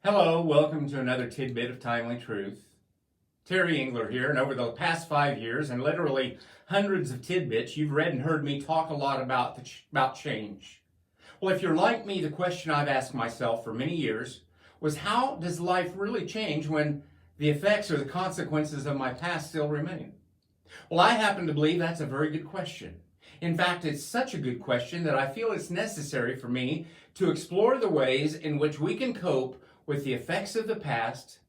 Hello, welcome to another tidbit of timely truth. Terry Engler here, and over the past 5 years and literally hundreds of tidbits, you've read and heard me talk a lot about change. Well, if you're like me, the question I've asked myself for many years was, how does life really change when the effects or the consequences of my past still remain? Well, I happen to believe that's a very good question. In fact, it's such a good question that I feel it's necessary for me to explore the ways in which we can cope with the effects of the past,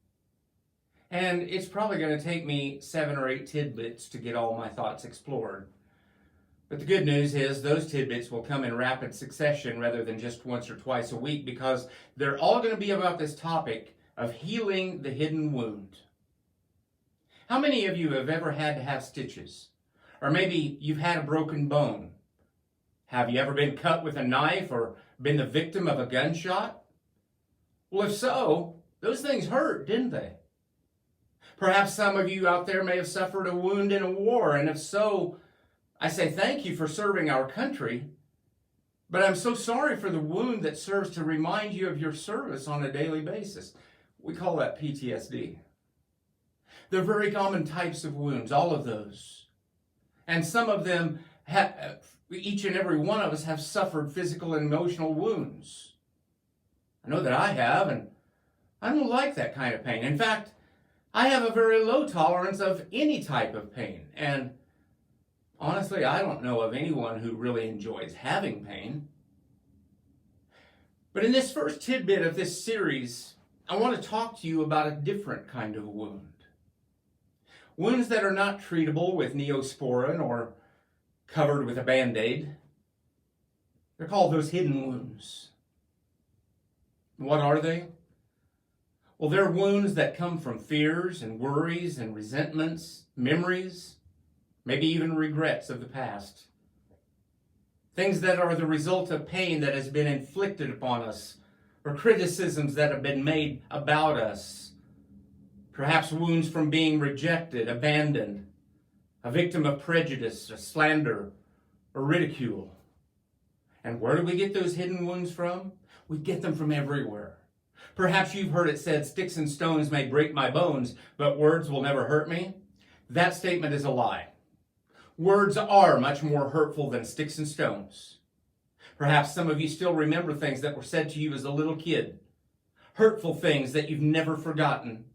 and it's probably going to take me 7 or 8 tidbits to get all my thoughts explored. But the good news is those tidbits will come in rapid succession rather than just once or twice a week, because they're all going to be about this topic of healing the hidden wound. How many of you have ever had to have stitches? Or maybe you've had a broken bone. Have you ever been cut with a knife or been the victim of a gunshot? Well, if so, those things hurt, didn't they? Perhaps some of you out there may have suffered a wound in a war, and if so, I say thank you for serving our country, but I'm so sorry for the wound that serves to remind you of your service on a daily basis. We call that PTSD. They're very common types of wounds, all of those. And some of them, each and every one of us have suffered physical and emotional wounds. I know that I have, and I don't like that kind of pain. In fact, I have a very low tolerance of any type of pain. And honestly, I don't know of anyone who really enjoys having pain. But in this first tidbit of this series, I want to talk to you about a different kind of wound. Wounds that are not treatable with Neosporin or covered with a Band-Aid. They're called those hidden wounds. What are they? Well, they're wounds that come from fears and worries and resentments, memories, maybe even regrets of the past. Things that are the result of pain that has been inflicted upon us, or criticisms that have been made about us. Perhaps wounds from being rejected, abandoned, a victim of prejudice, or slander, or ridicule. And where do we get those hidden wounds from? We get them from everywhere. Perhaps you've heard it said, "Sticks and stones may break my bones, but words will never hurt me." That statement is a lie. Words are much more hurtful than sticks and stones. Perhaps some of you still remember things that were said to you as a little kid. Hurtful things that you've never forgotten.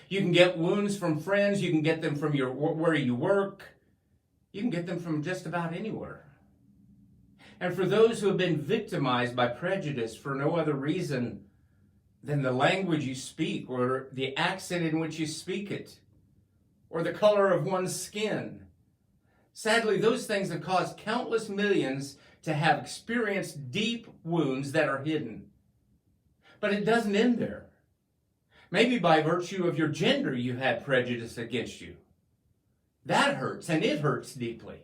You can get wounds from friends. You can get them from where you work. You can get them from just about anywhere. And for those who have been victimized by prejudice for no other reason than the language you speak, or the accent in which you speak it, or the color of one's skin, sadly, those things have caused countless millions to have experienced deep wounds that are hidden. But it doesn't end there. Maybe by virtue of your gender, you had prejudice against you. That hurts, and it hurts deeply.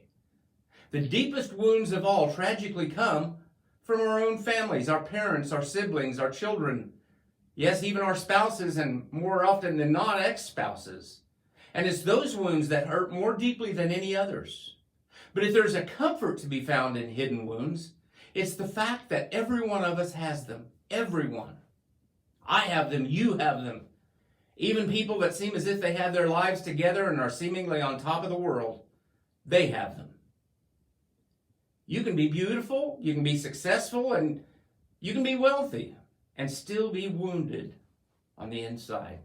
The deepest wounds of all tragically come from our own families, our parents, our siblings, our children. Yes, even our spouses, and more often than not, ex-spouses. And it's those wounds that hurt more deeply than any others. But if there's a comfort to be found in hidden wounds, it's the fact that every one of us has them. Everyone. I have them. You have them. Even people that seem as if they have their lives together and are seemingly on top of the world, they have them. You can be beautiful, you can be successful, and you can be wealthy and still be wounded on the inside.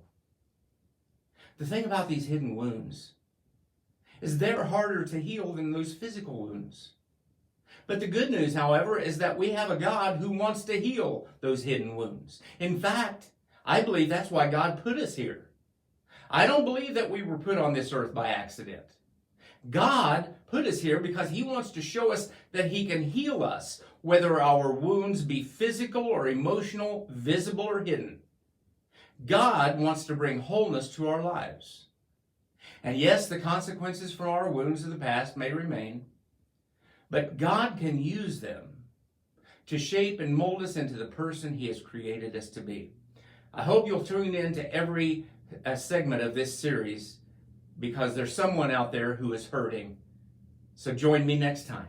The thing about these hidden wounds is they're harder to heal than those physical wounds. But the good news, however, is that we have a God who wants to heal those hidden wounds. In fact, I believe that's why God put us here. I don't believe that we were put on this earth by accident. God put us here because He wants to show us that He can heal us, whether our wounds be physical or emotional, visible or hidden. God wants to bring wholeness to our lives. And yes, the consequences from our wounds of the past may remain, but God can use them to shape and mold us into the person He has created us to be. I hope you'll tune in to every segment of this series, because there's someone out there who is hurting. So join me next time.